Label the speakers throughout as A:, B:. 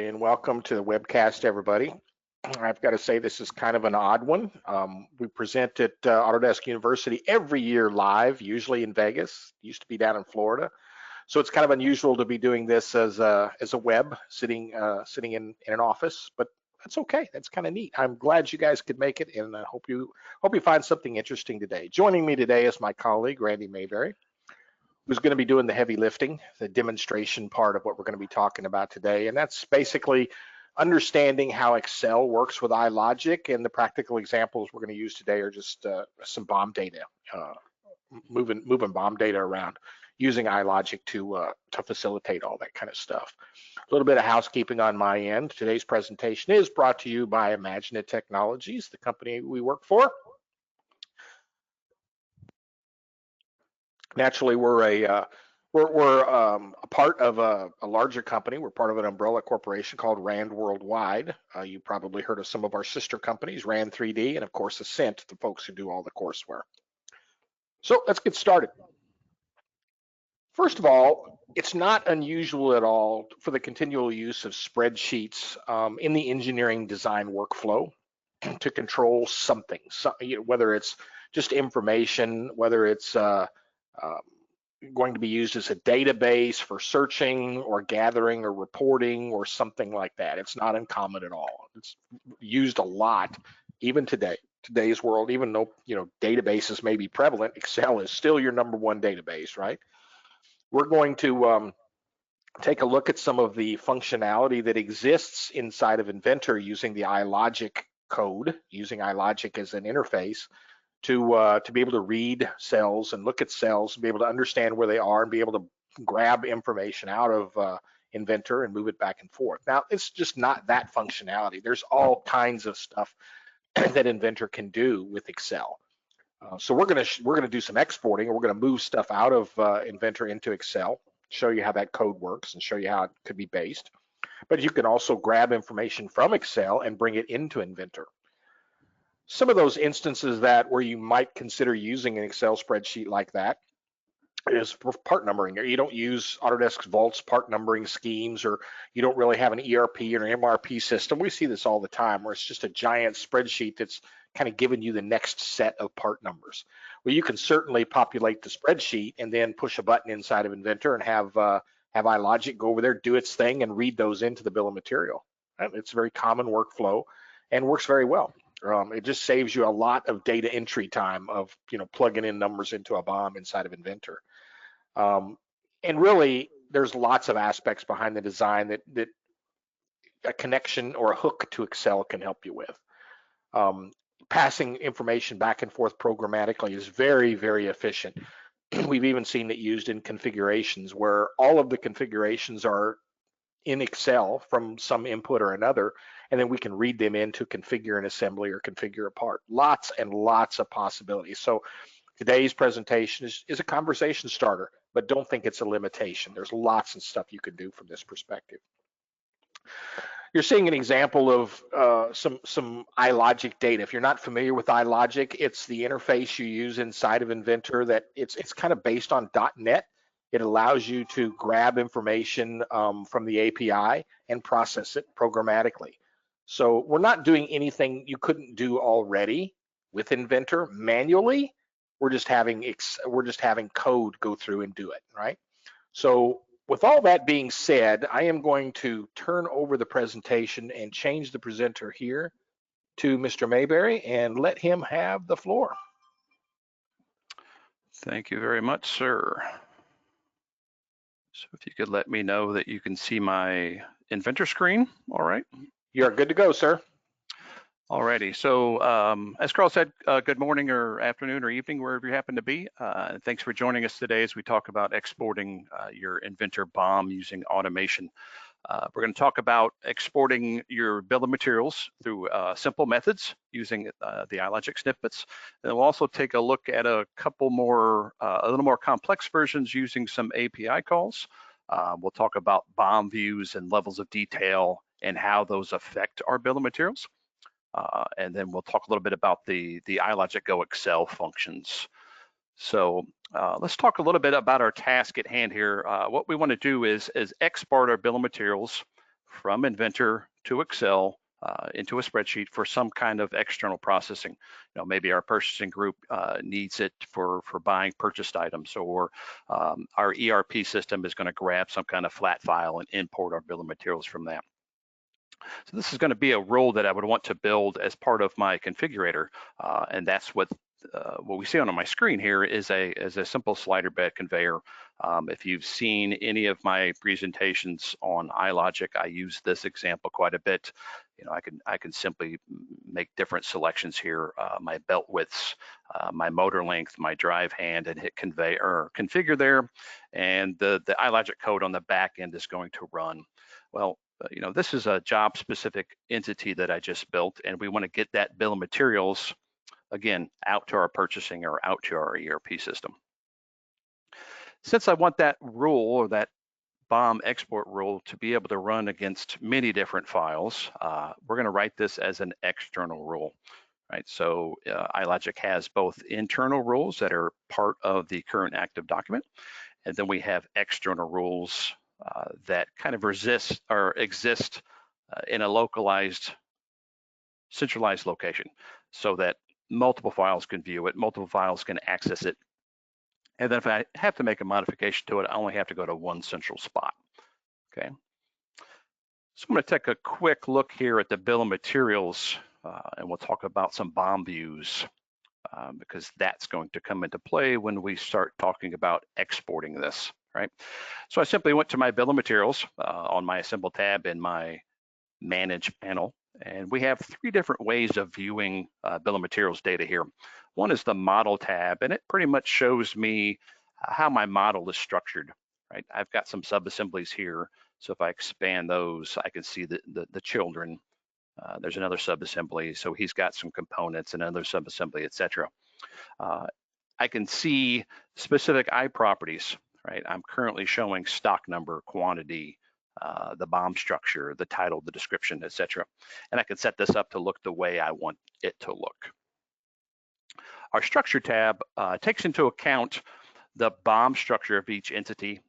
A: everybody, and welcome to the webcast, everybody. I've got to say this is kind of an odd one. We present at Autodesk University every year live, usually in Vegas. It used to be down in Florida, so it's kind of unusual to be doing this as a web, sitting in an office. But that's okay. That's kind of neat. I'm glad you guys could make it, and I hope you find something interesting today. Joining me today is my colleague Randy Mabery, who's going to be doing the heavy lifting, the demonstration part of what we're going to be talking about today. And that's basically understanding how Excel works with iLogic, and the practical examples we're going to use today are just some BOM data, moving BOM data around using iLogic to facilitate all that kind of stuff. A little bit of housekeeping on my end. Today's presentation is brought to you by IMAGINiT Technologies, the company we work for. Naturally, we're a part of a larger company. We're part of an umbrella corporation called RAND Worldwide. You probably heard of some of our sister companies, RAND 3D, and of course Ascent, the folks who do all the courseware. So let's get started. First of all, it's not unusual at all for the continual use of spreadsheets in the engineering design workflow to control something, whether it's just information, whether it's going to be used as a database for searching or gathering or reporting or something like that. It's not uncommon at all. It's used a lot, even today's world. Even though databases may be prevalent, Excel is still your #1 database, right? We're going to take a look at some of the functionality that exists inside of Inventor using the iLogic code, using iLogic as an interface to be able to read cells and look at cells and be able to understand where they are and be able to grab information out of Inventor and move it back and forth. Now, it's just not that functionality. There's all kinds of stuff that Inventor can do with Excel. So we're gonna do some exporting, and we're gonna move stuff out of Inventor into Excel, show you how that code works and show you how it could be based. But you can also grab information from Excel and bring it into Inventor. Some of those instances where you might consider using an Excel spreadsheet like that is for part numbering. You don't use Autodesk Vault's part numbering schemes, or you don't really have an ERP or an MRP system. We see this all the time where it's just a giant spreadsheet that's kind of giving you the next set of part numbers. Well, you can certainly populate the spreadsheet and then push a button inside of Inventor and have iLogic go over there, do its thing, and read those into the bill of material. It's a very common workflow and works very well. It just saves you a lot of data entry time of plugging in numbers into a BOM inside of Inventor. And really, there's lots of aspects behind the design that a connection or a hook to Excel can help you with. Passing information back and forth programmatically is very, very efficient. We've even seen it used in configurations where all of the configurations are in Excel from some input or another, and then we can read them in to configure an assembly or configure a part. Lots and lots of possibilities. So today's presentation is a conversation starter, but don't think it's a limitation. There's lots of stuff you can do from this perspective. You're seeing an example of some iLogic data. If you're not familiar with iLogic, it's the interface you use inside of Inventor that it's kind of based on .NET. It allows you to grab information from the API and process it programmatically. So we're not doing anything you couldn't do already with Inventor manually. We're just having code go through and do it, right? So with all that being said, I am going to turn over the presentation and change the presenter here to Mr. Mabery and let him have the floor.
B: Thank you very much, sir. So if you could let me know that you can see my Inventor screen, all right?
A: You're good to go, sir.
B: Alrighty, so as Carl said, good morning or afternoon or evening, wherever you happen to be. Thanks for joining us today as we talk about exporting your Inventor BOM using automation. We're going to talk about exporting your bill of materials through simple methods using the iLogic snippets. And we'll also take a look at a couple more, a little more complex versions using some API calls. We'll talk about BOM views and levels of detail and how those affect our bill of materials. And then we'll talk a little bit about the iLogic Go Excel functions. So let's talk a little bit about our task at hand here. What we want to do is export our bill of materials from Inventor to Excel into a spreadsheet for some kind of external processing. Maybe our purchasing group needs it for buying purchased items, or our ERP system is going to grab some kind of flat file and import our bill of materials from that. So this is going to be a rule that I would want to build as part of my configurator, and that's what we see on my screen here is a simple slider bed conveyor. If you've seen any of my presentations on iLogic, I use this example quite a bit. I can simply make different selections here, my belt widths, my motor length, my drive hand, and hit convey or configure there, and the iLogic code on the back end is going to run. Well, this is a job specific entity that I just built, and we want to get that bill of materials again out to our purchasing or out to our ERP system. Since I want that rule, or that BOM export rule, to be able to run against many different files, we're going to write this as an external rule. Right, so iLogic has both internal rules that are part of the current active document, and then we have external rules that kind of exist in a localized, centralized location, so that multiple files can view it, multiple files can access it. And then if I have to make a modification to it, I only have to go to one central spot. Okay. So I'm going to take a quick look here at the bill of materials, and we'll talk about some BOM views, because that's going to come into play when we start talking about exporting this, right? So I simply went to my bill of materials on my Assemble tab in my Manage panel, and we have three different ways of viewing bill of materials data here. One is the Model tab, and it pretty much shows me how my model is structured, right? I've got some sub-assemblies here, so if I expand those, I can see the children. There's another sub-assembly, so he's got some components, another sub-assembly, etc. I can see specific I properties, right? I'm currently showing stock number, quantity, the BOM structure, the title, the description, etc. And I can set this up to look the way I want it to look. Our Structure tab takes into account the BOM structure of each entity,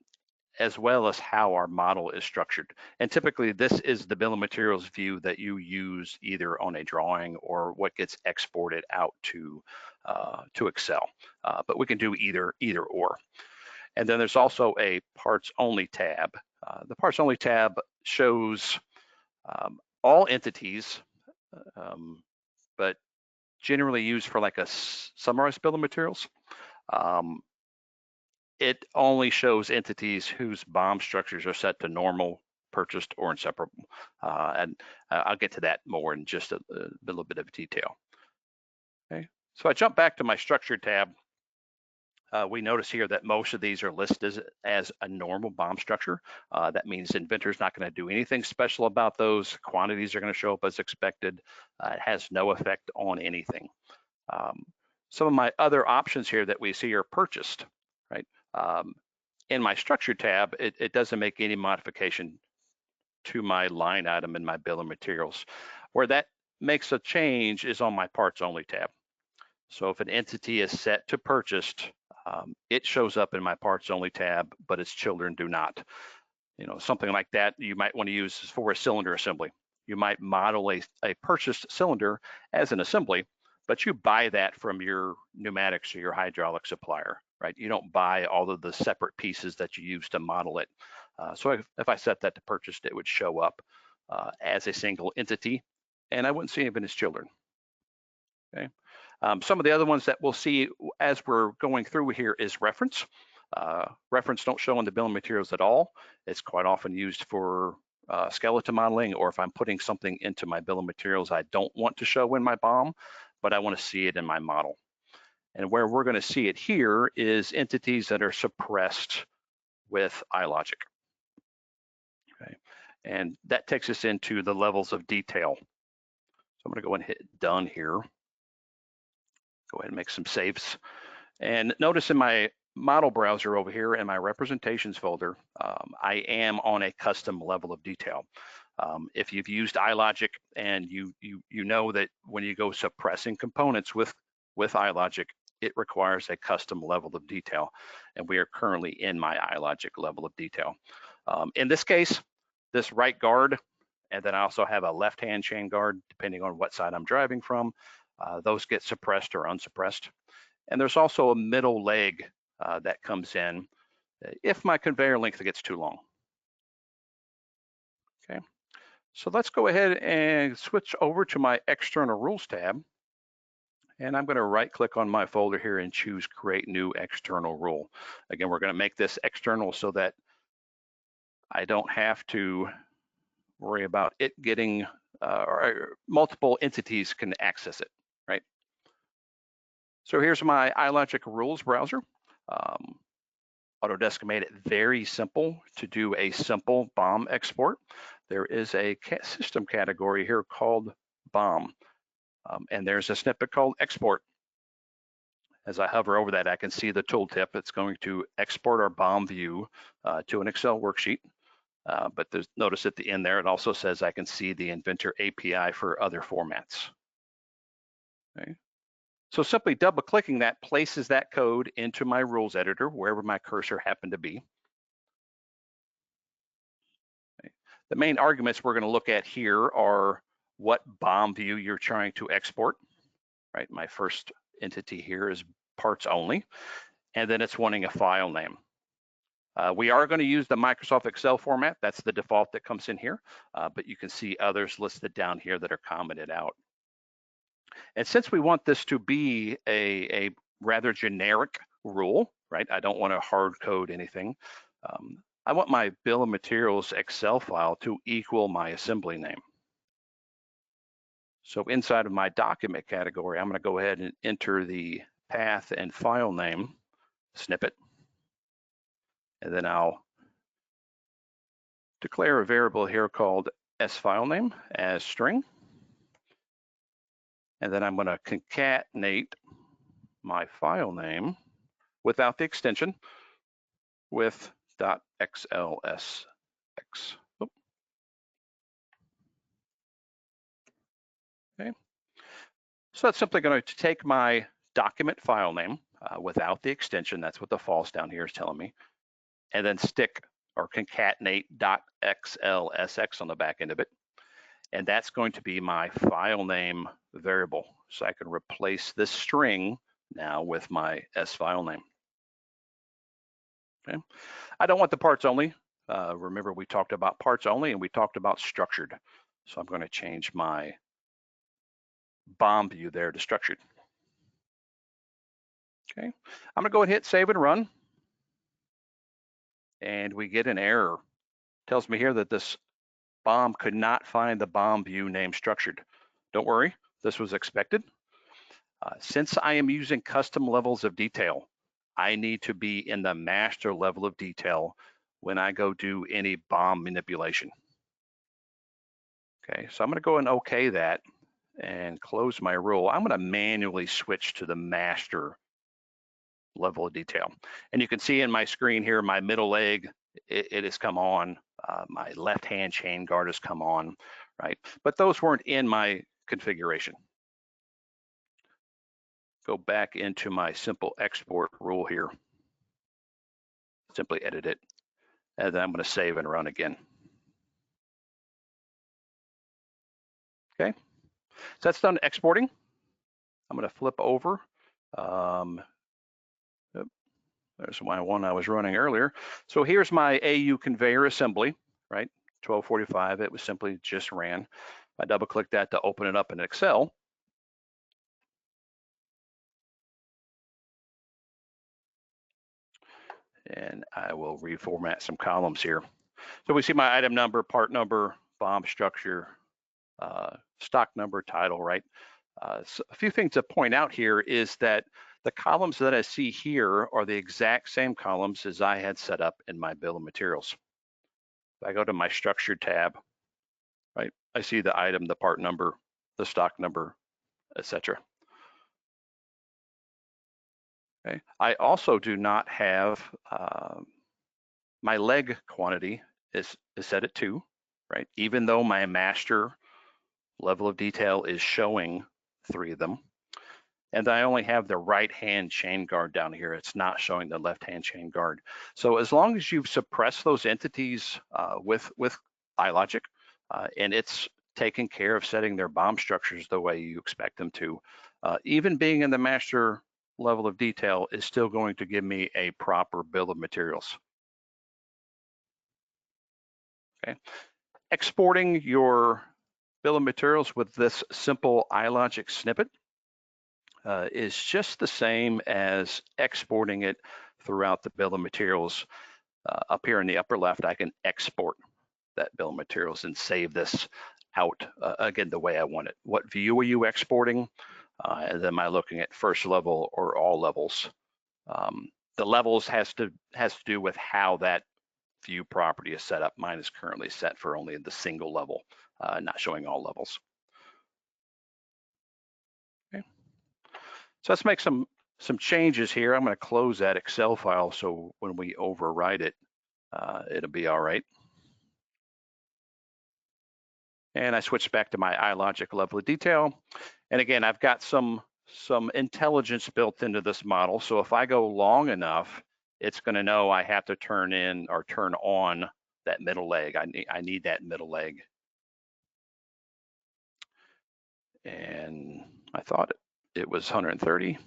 B: as well as how our model is structured. And typically this is the bill of materials view that you use either on a drawing or what gets exported out to Excel. But we can do either or. And then there's also a parts only tab. The parts only tab shows all entities, but generally used for like a summarized bill of materials. It only shows entities whose BOM structures are set to normal, purchased, or inseparable. And I'll get to that more in just a little bit of detail. Okay, so I jump back to my Structure tab. We notice here that most of these are listed as a normal BOM structure. That means Inventor's not going to do anything special about those. Quantities are going to show up as expected. It has no effect on anything. Some of my other options here that we see are purchased, right? In my Structure tab, it doesn't make any modification to my line item in my bill of materials. Where that makes a change is on my Parts Only tab. So if an entity is set to purchased, it shows up in my Parts Only tab, but its children do not. Something like that you might want to use for a cylinder assembly. You might model a purchased cylinder as an assembly, but you buy that from your pneumatics or your hydraulic supplier, right? You don't buy all of the separate pieces that you use to model it. So if I set that to purchased, it would show up as a single entity, and I wouldn't see even his children. Okay. Some of the other ones that we'll see as we're going through here is reference. Reference don't show in the bill of materials at all. It's quite often used for skeleton modeling, or if I'm putting something into my bill of materials I don't want to show in my BOM, but I want to see it in my model. And where we're going to see it here is entities that are suppressed with iLogic. Okay. And that takes us into the levels of detail. So I'm going to go and hit done here. Go ahead and make some saves. And notice in my model browser over here in my representations folder, I am on a custom level of detail. If you've used iLogic and you know that when you go suppressing components with iLogic, it requires a custom level of detail. And we are currently in my iLogic level of detail. In this case, this right guard And then I also have a left-hand chain guard, depending on what side I'm driving from. Those get suppressed or unsuppressed. And there's also a middle leg that comes in if my conveyor length gets too long. Okay, so let's go ahead and switch over to my external rules tab. And I'm going to right click on my folder here and choose create new external rule. Again, we're going to make this external so that I don't have to worry about it getting, or multiple entities can access it, right? So here's my iLogic rules browser. Autodesk made it very simple to do a simple BOM export. There is a system category here called BOM, and there's a snippet called export. As I hover over that, I can see the tooltip. It's going to export our BOM view to an Excel worksheet. But notice at the end there, it also says I can see the Inventor API for other formats. Okay. So simply double clicking that places that code into my rules editor, wherever my cursor happened to be. Okay. The main arguments we're going to look at here are what BOM view you're trying to export, right? My first entity here is parts only, and then it's wanting a file name. We are going to use the Microsoft Excel format. That's the default that comes in here, but you can see others listed down here that are commented out. And since we want this to be a rather generic rule, right? I don't want to hard code anything. I want my bill of materials Excel file to equal my assembly name. So inside of my document category, I'm going to go ahead and enter the path and file name snippet. And then I'll declare a variable here called sFileName as string. And then I'm going to concatenate my file name without the extension with .xlsx. Okay. So that's simply going to take my document file name without the extension. That's what the false down here is telling me. And then stick or concatenate .xlsx on the back end of it. And that's going to be my file name variable. So I can replace this string now with my sFile name. Okay. I don't want the parts only. Remember, we talked about parts only and we talked about structured. So I'm going to change my BOM view there to structured. Okay. I'm going to go ahead and hit save and run. And we get an error. It tells me here that this BOM could not find the BOM view named structured. Don't worry, this was expected. Since I am using custom levels of detail, I need to be in the master level of detail when I go do any BOM manipulation. Okay, so I'm going to go and OK that and close my rule. I'm going to manually switch to the master level of detail. And you can see in my screen here, my middle leg, it has come on. My left-hand chain guard has come on, right? But those weren't in my configuration. Go back into my simple export rule here. Simply edit it, and then I'm going to save and run again. Okay, so that's done exporting. I'm going to flip over. There's my one I was running earlier. So here's my AU conveyor assembly, right? 1245, it was simply just ran. I double click that to open it up in Excel. And I will reformat some columns here. So we see my item number, part number, BOM structure, stock number, title, right? So a few things to point out here is that the columns that I see here are the exact same columns as I had set up in my bill of materials. If I go to my structure tab, right, I see the item, the part number, the stock number, etc. Okay. I also do not have my leg quantity is set at 2, right? Even though my master level of detail is showing 3 of them. And I only have the right-hand chain guard down here. It's not showing the left-hand chain guard. So as long as you've suppressed those entities with iLogic, and it's taking care of setting their BOM structures the way you expect them to. Even being in the master level of detail is still going to give me a proper bill of materials. Okay. Exporting your bill of materials with this simple iLogic snippet is just the same as exporting it throughout the bill of materials. Up here in the upper left, I can export that bill of materials and save this out again the way I want it. What view are you exporting? And then am I looking at first level or all levels? The levels has to do with how that view property is set up. Mine is currently set for only the single level, not showing all levels. Okay. So let's make some changes here. I'm going to close that Excel file so when we overwrite it, it'll be all right. And I switch back to my iLogic level of detail. And again, I've got some intelligence built into this model. So if I go long enough, it's going to know I have to turn in or turn on that middle leg. I need that middle leg. And I thought it was 130.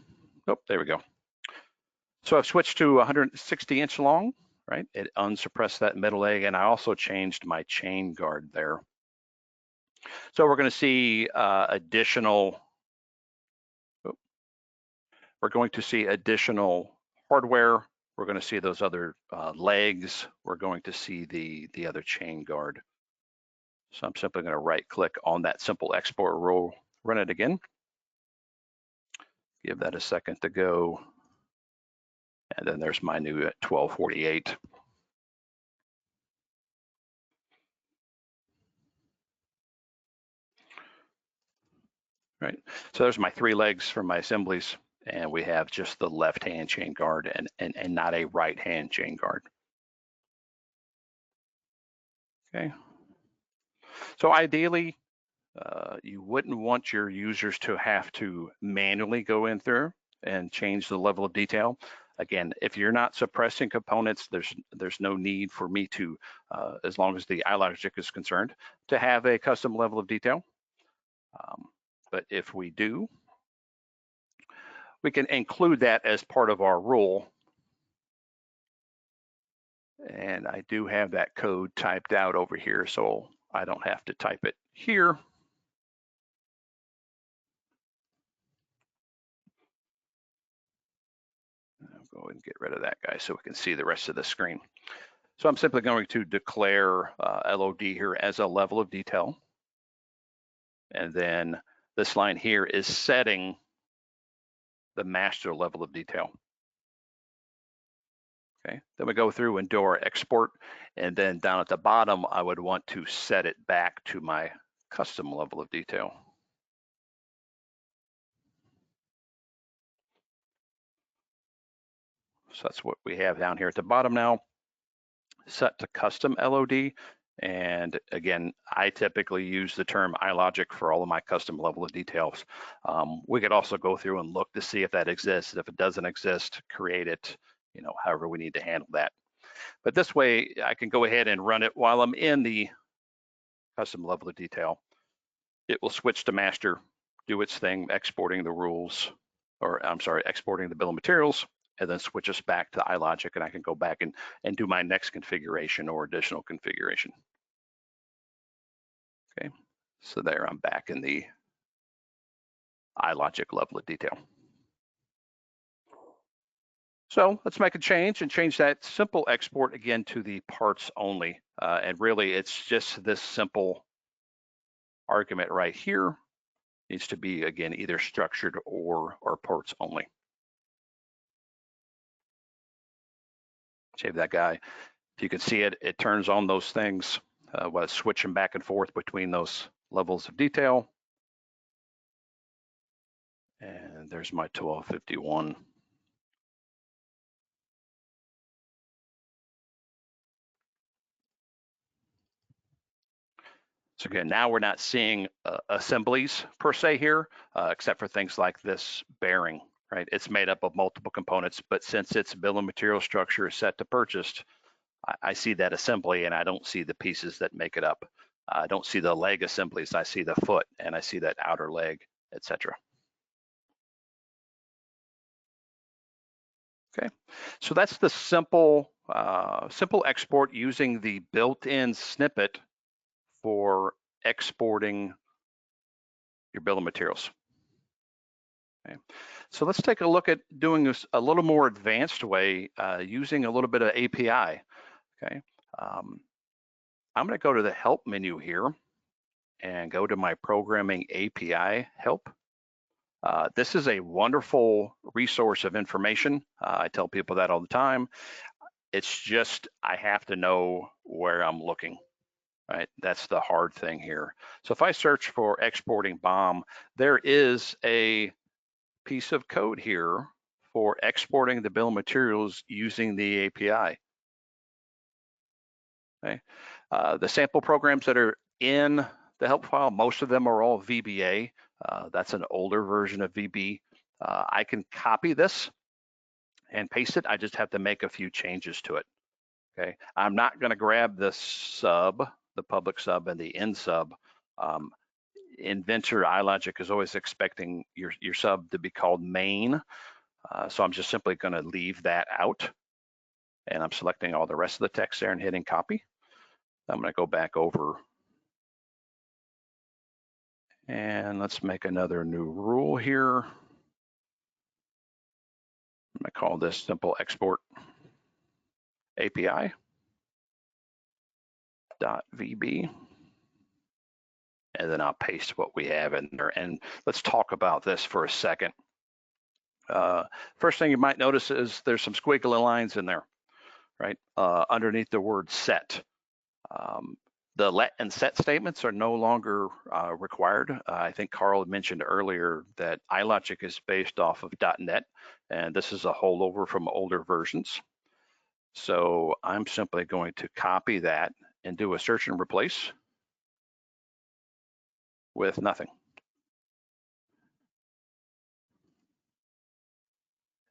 B: Oh, there we go. So I've switched to 160-inch long, right? It unsuppressed that middle leg, and I also changed my chain guard there. So we're going to see additional hardware. We're going to see those other legs. We're going to see the other chain guard. So I'm simply going to right click on that simple export rule, run it again. Give that a second to go. And then there's my new 1248. Right, so there's my 3 legs from my assemblies, and we have just the left-hand chain guard and not a right-hand chain guard. Okay, so ideally, you wouldn't want your users to have to manually go in through and change the level of detail. Again, if you're not suppressing components, there's no need for me to, as long as the iLogic is concerned, to have a custom level of detail. But if we do, we can include that as part of our rule. And I do have that code typed out over here, so I don't have to type it here. I'll go ahead and get rid of that guy so we can see the rest of the screen. So I'm simply going to declare LOD here as a level of detail. And then this line here is setting the master level of detail. Okay, then we go through and do our export, and then down at the bottom, I would want to set it back to my custom level of detail. So that's what we have down here at the bottom now, set to custom LOD. And again, I typically use the term iLogic for all of my custom level of details. We could also go through and look to see if that exists. If it doesn't exist, create it, however we need to handle that. But this way, I can go ahead and run it while I'm in the custom level of detail. It will switch to master, do its thing, exporting the rules, or I'm sorry, exporting the bill of materials, and then switch us back to iLogic, and I can go back and do my next configuration or additional configuration. Okay, so there I'm back in the iLogic level of detail. So let's make a change and change that simple export again to the parts only. And really it's just this simple argument right here. Needs to be, again, either structured or parts only. Save that guy. If you can see it, it turns on those things while switching back and forth between those levels of detail. And there's my 1251. So again, now we're not seeing assemblies per se here, except for things like this bearing, right? It's made up of multiple components, but since its bill of material structure is set to purchased, I see that assembly and I don't see the pieces that make it up. I don't see the leg assemblies. I see the foot and I see that outer leg, etc. Okay, so that's the simple export using the built-in snippet for exporting your bill of materials. Okay. So let's take a look at doing this a little more advanced way using a little bit of API. Okay, I'm going to go to the help menu here and go to my programming API help. This is a wonderful resource of information. I tell people that all the time. It's just I have to know where I'm looking. Right, that's the hard thing here. So if I search for exporting BOM, there is a piece of code here for exporting the bill of materials using the API. Okay, the sample programs that are in the help file, most of them are all VBA. That's an older version of VB. I can copy this and paste it. I just have to make a few changes to it. Okay, I'm not going to grab the sub, the public sub and the end sub. Inventor iLogic is always expecting your sub to be called main. So I'm just simply going to leave that out. And I'm selecting all the rest of the text there and hitting copy. I'm going to go back over and let's make another new rule here. I'm going to call this simple export API .vb. And then I'll paste what we have in there. And let's talk about this for a second. First thing you might notice is there's some squiggly lines in there, right? Underneath the word set. The let and set statements are no longer required. I think Carl had mentioned earlier that iLogic is based off of .NET, and this is a holdover from older versions. So I'm simply going to copy that and do a search and replace with nothing.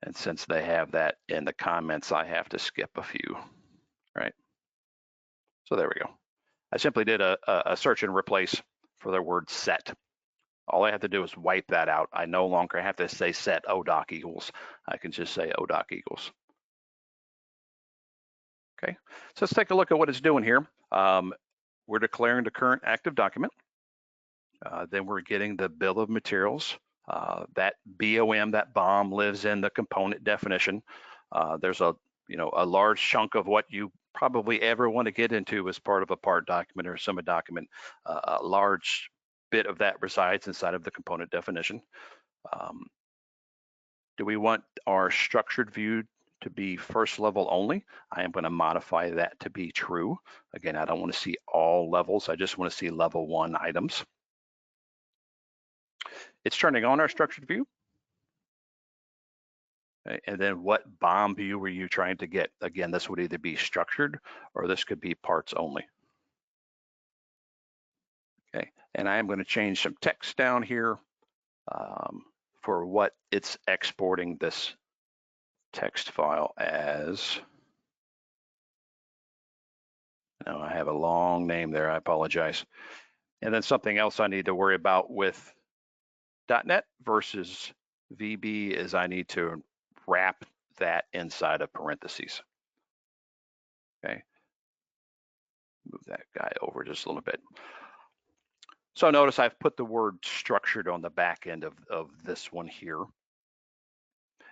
B: And since they have that in the comments, I have to skip a few, right? So there we go. I simply did a search and replace for the word set. All I have to do is wipe that out. I no longer have to say set ODoc equals. I can just say ODoc equals. Okay, so let's take a look at what it's doing here. We're declaring the current active document. Then we're getting the bill of materials. That BOM, that BOM, lives in the component definition. There's a large chunk of what you probably ever want to get into as part of a part document or summary document. A large bit of that resides inside of the component definition. Do we want our structured view to be first level only? I am going to modify that to be true. Again, I don't want to see all levels. I just want to see level 1 items. It's turning on our structured view. Okay, and then what BOM view were you trying to get? Again, this would either be structured or this could be parts only. Okay, and I am going to change some text down here for what it's exporting this text file as. Now I have a long name there, I apologize. And then something else I need to worry about with .NET versus VB is I need to wrap that inside of parentheses. Okay, move that guy over just a little bit. So notice I've put the word structured on the back end of this one here.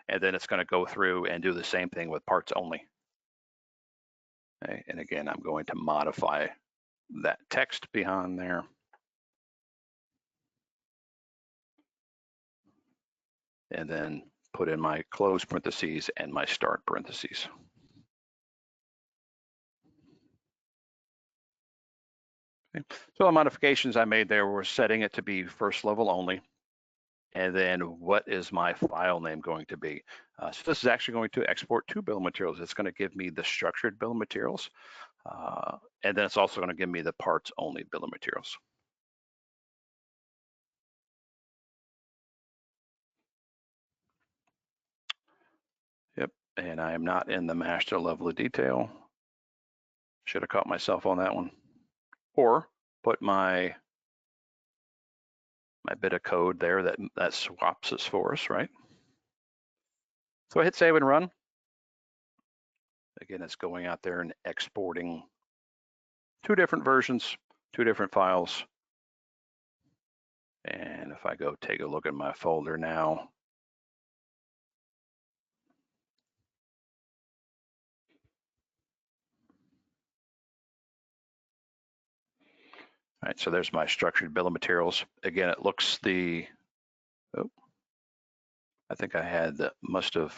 B: And then it's going to go through and do the same thing with parts only. Okay, and again, I'm going to modify that text behind there. And then put in my close parentheses and my start parentheses. Okay. So the modifications I made there were setting it to be first level only. And then what is my file name going to be? So this is actually going to export 2 bill of materials. It's going to give me the structured bill of materials. And then it's also going to give me the parts only bill of materials. Yep, and I am not in the master level of detail. Should have caught myself on that one. Or put my bit of code there that swaps this for us, right? So I hit save and run. Again, it's going out there and exporting 2 different versions, 2 different files. And if I go take a look at my folder now, all right, so there's my structured bill of materials. Again, it looks I think I must have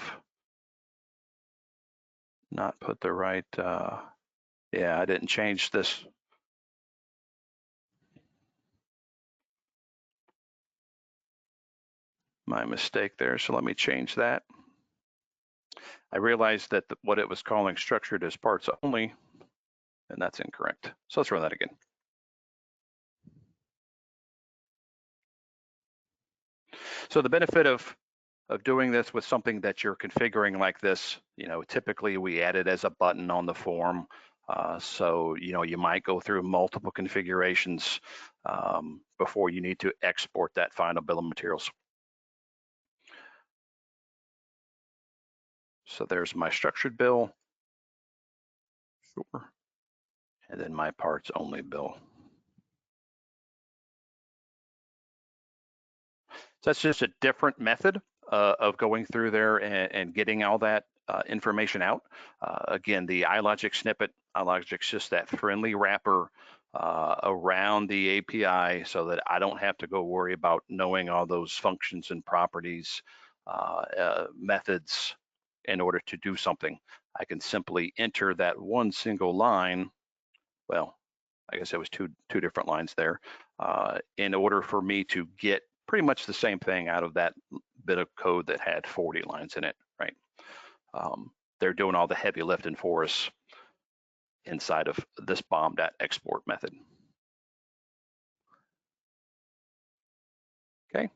B: not put the right, yeah, I didn't change this. My mistake there, so let me change that. I realized that what it was calling structured as parts only, and that's incorrect. So let's run that again. So the benefit of doing this with something that you're configuring like this, typically we add it as a button on the form. So, you might go through multiple configurations before you need to export that final bill of materials. So there's my structured bill. Sure. And then my parts only bill. So that's just a different method of going through there and getting all that information out. Again, the iLogic snippet, iLogic's just that friendly wrapper around the API so that I don't have to go worry about knowing all those functions and properties, methods in order to do something. I can simply enter that one single line. Well, I guess it was two different lines there in order for me to get pretty much the same thing out of that bit of code that had 40 lines in it, right? They're doing all the heavy lifting for us inside of this BOM.export method. Okay.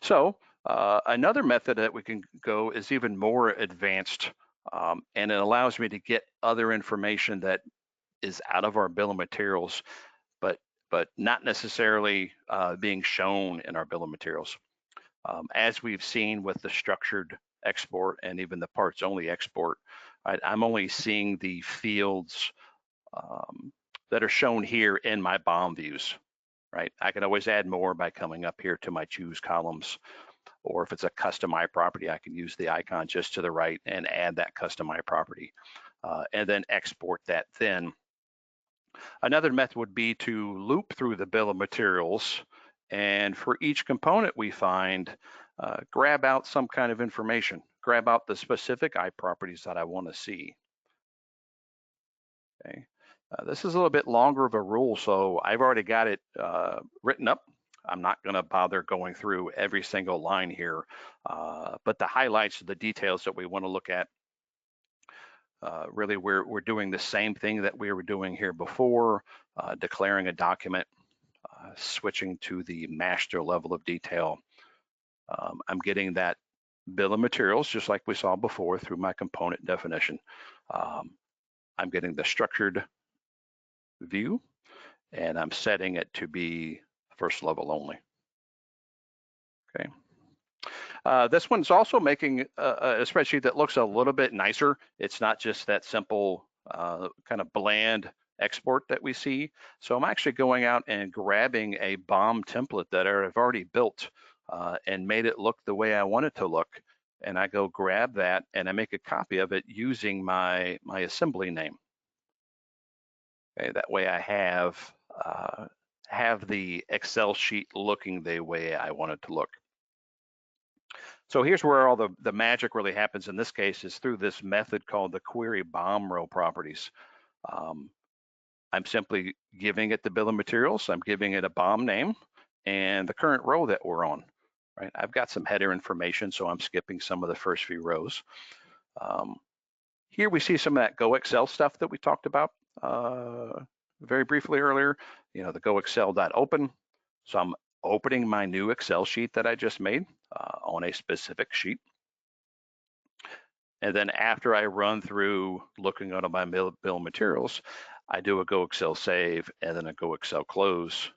B: So another method that we can go is even more advanced, and it allows me to get other information that is out of our bill of materials, but not necessarily being shown in our bill of materials. As we've seen with the structured export and even the parts only export, right, I'm only seeing the fields that are shown here in my BOM views, right? I can always add more by coming up here to my choose columns, or if it's a custom iProperty, I can use the icon just to the right and add that custom iProperty and then export that then. Another method would be to loop through the bill of materials, and for each component we find, grab out some kind of information, grab out the specific iProperties that I want to see. Okay, this is a little bit longer of a rule, so I've already got it written up. I'm not going to bother going through every single line here, but the highlights of the details that we want to look at. Really, we're doing the same thing that we were doing here before, declaring a document, switching to the master level of detail. I'm getting that bill of materials just like we saw before through my component definition. I'm getting the structured view, and I'm setting it to be first level only. Okay. This one's also making a spreadsheet that looks a little bit nicer. It's not just that simple kind of bland export that we see. So I'm actually going out and grabbing a BOM template that I've already built and made it look the way I want it to look. And I go grab that and I make a copy of it using my assembly name. Okay, that way I have the Excel sheet looking the way I want it to look. So here's where all the magic really happens in this case is through this method called the query BOM row properties. I'm simply giving it the bill of materials, I'm giving it a BOM name and the current row that we're on, right? I've got some header information, so I'm skipping some of the first few rows. Here we see some of that Go Excel stuff that we talked about very briefly earlier, the Go Excel.open. So I'm opening my new Excel sheet that I just made on a specific sheet. And then after I run through looking at my bill of materials, I do a Go Excel save and then a Go Excel close.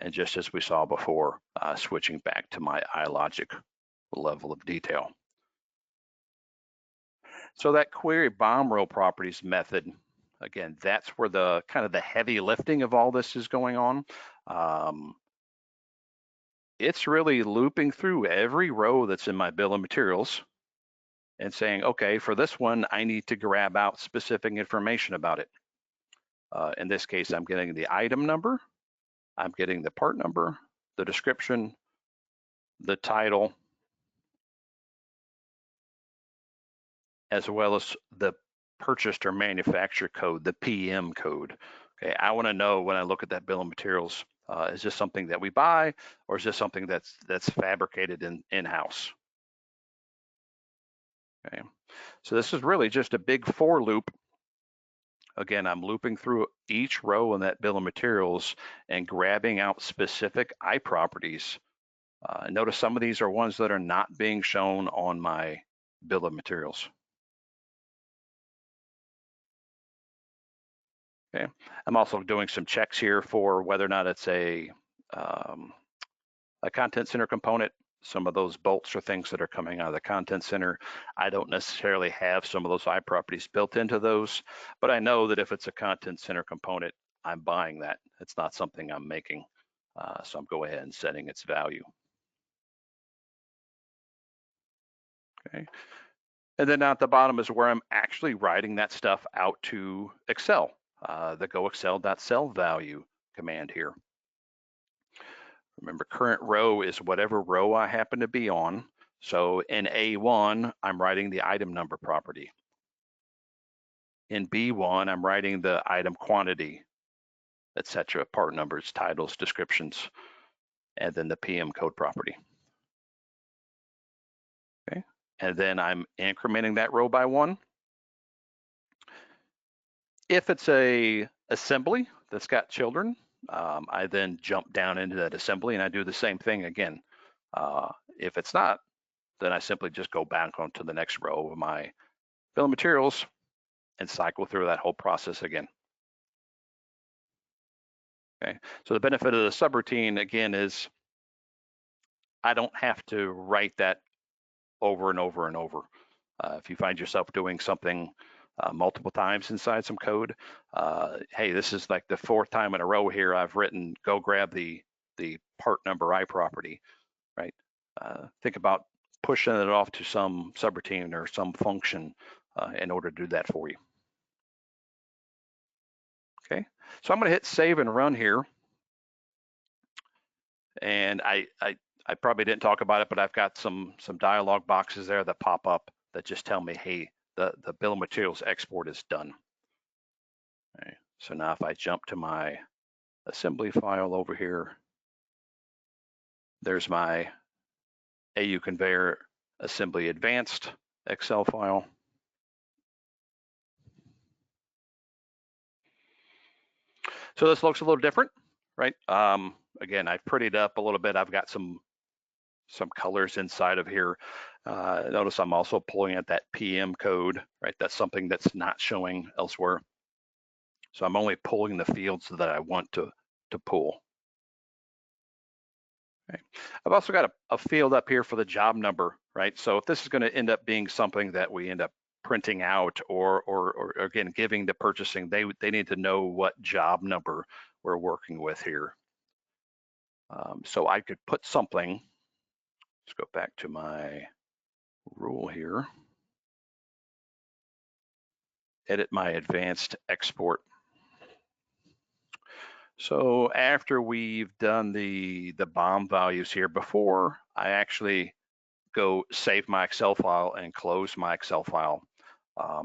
B: And just as we saw before, switching back to my iLogic level of detail. So that query BOM row properties method, again, that's where the kind of the heavy lifting of all this is going on. It's really looping through every row that's in my bill of materials and saying, okay, for this one, I need to grab out specific information about it. In this case, I'm getting the item number, I'm getting the part number, the description, the title, as well as the purchased or manufacturer code, the PM code. Okay, I want to know when I look at that bill of materials, is this something that we buy, or is this something that's fabricated in-house? Okay, so this is really just a big for loop. Again, I'm looping through each row in that bill of materials and grabbing out specific iProperties. Notice some of these are ones that are not being shown on my bill of materials. Okay, I'm also doing some checks here for whether or not it's a content center component. Some of those bolts are things that are coming out of the content center. I don't necessarily have some of those iProperties built into those, but I know that if it's a content center component, I'm buying that. It's not something I'm making. So I'm going ahead and setting its value. Okay. And then at the bottom is where I'm actually writing that stuff out to Excel, the go excel.cell value command here. Remember, current row is whatever row I happen to be on. So in A1, I'm writing the item number property. In B1, I'm writing the item quantity, etc., part numbers, titles, descriptions, and then the PM code property. Okay, and then I'm incrementing that row by 1. If it's a assembly that's got children, I then jump down into that assembly and I do the same thing again. If it's not, then I simply just go back onto the next row of my bill of materials and cycle through that whole process again. Okay, so the benefit of the subroutine again is I don't have to write that over and over and over. If you find yourself doing something multiple times inside some code, hey, this is like the 4th time in a row here I've written go grab the part number iProperty, right? Think about pushing it off to some subroutine or some function in order to do that for you. Okay, so I'm going to hit save and run here. And I probably didn't talk about it, but I've got some dialog boxes there that pop up that just tell me, hey, the bill of materials export is done. Okay, so now if I jump to my assembly file over here, there's my AU conveyor assembly advanced Excel file. So this looks a little different, right? Again, I've prettied up a little bit. I've got some colors inside of here. Notice I'm also pulling at that PM code, right? That's something that's not showing elsewhere. So I'm only pulling the fields that I want to pull. Okay. I've also got a field up here for the job number, right? So if this is going to end up being something that we end up printing out or again, giving the purchasing, they need to know what job number we're working with here. So I could put something, let's go back to my rule here, edit my advanced export. So after we've done the BOM values here, before I actually go save my Excel file and close my Excel file, I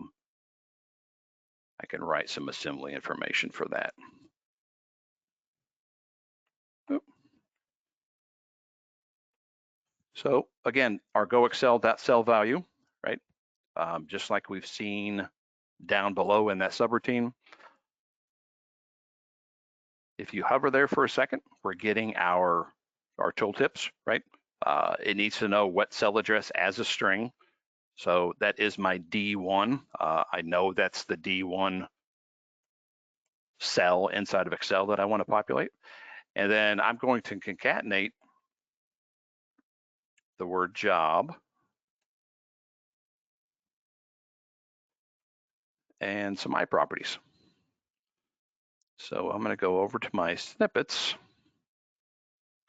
B: can write some assembly information for that. Oop. So again, our go excel.cell value, right? Just like we've seen down below in that subroutine. If you hover there for a second, we're getting our tooltips, right? It needs to know what cell address as a string. So that is my D1. I know that's the D1 cell inside of Excel that I want to populate. And then I'm going to concatenate the word job and some iProperties. So I'm going to go over to my snippets,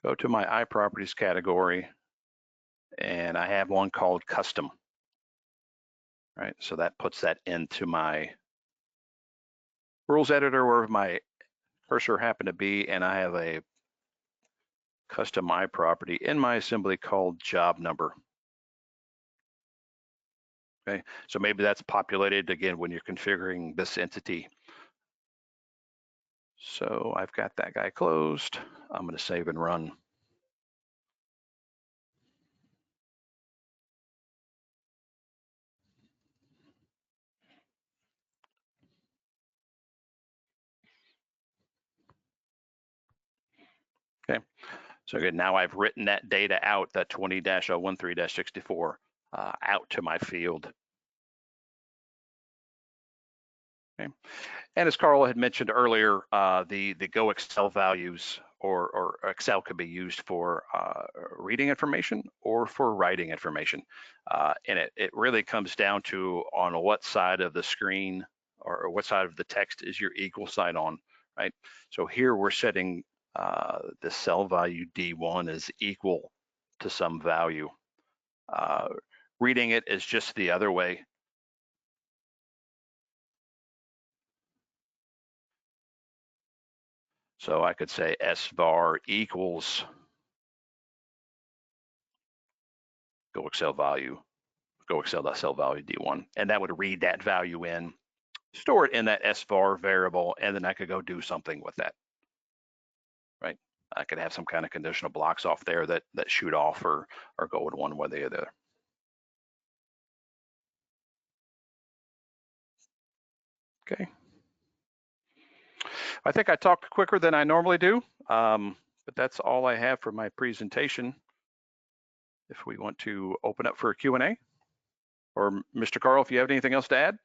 B: go to my iProperties category, and I have one called custom. Right, so that puts that into my rules editor where my cursor happened to be, and I have a custom iProperty in my assembly called job number. Okay, so maybe that's populated again when you're configuring this entity. So I've got that guy closed. I'm going to save and run. Okay, so again, now I've written that data out, that 20-013-64, out to my field. Okay. And as Carl had mentioned earlier, the Go Excel values or Excel could be used for reading information or for writing information. And it really comes down to on what side of the screen or what side of the text is your equal sign on, right? So here we're setting the cell value D1 is equal to some value. Reading it is just the other way. So I could say SVAR equals Go Excel value, Go Excel.cell value D1, and that would read that value in, store it in that SVAR variable, and then I could go do something with that, right? I could have some kind of conditional blocks off there that shoot off or go in one way or the other. Okay. I think I talked quicker than I normally do, but that's all I have for my presentation. If we want to open up for a Q&A, or Mr. Carl, if you have anything else to add.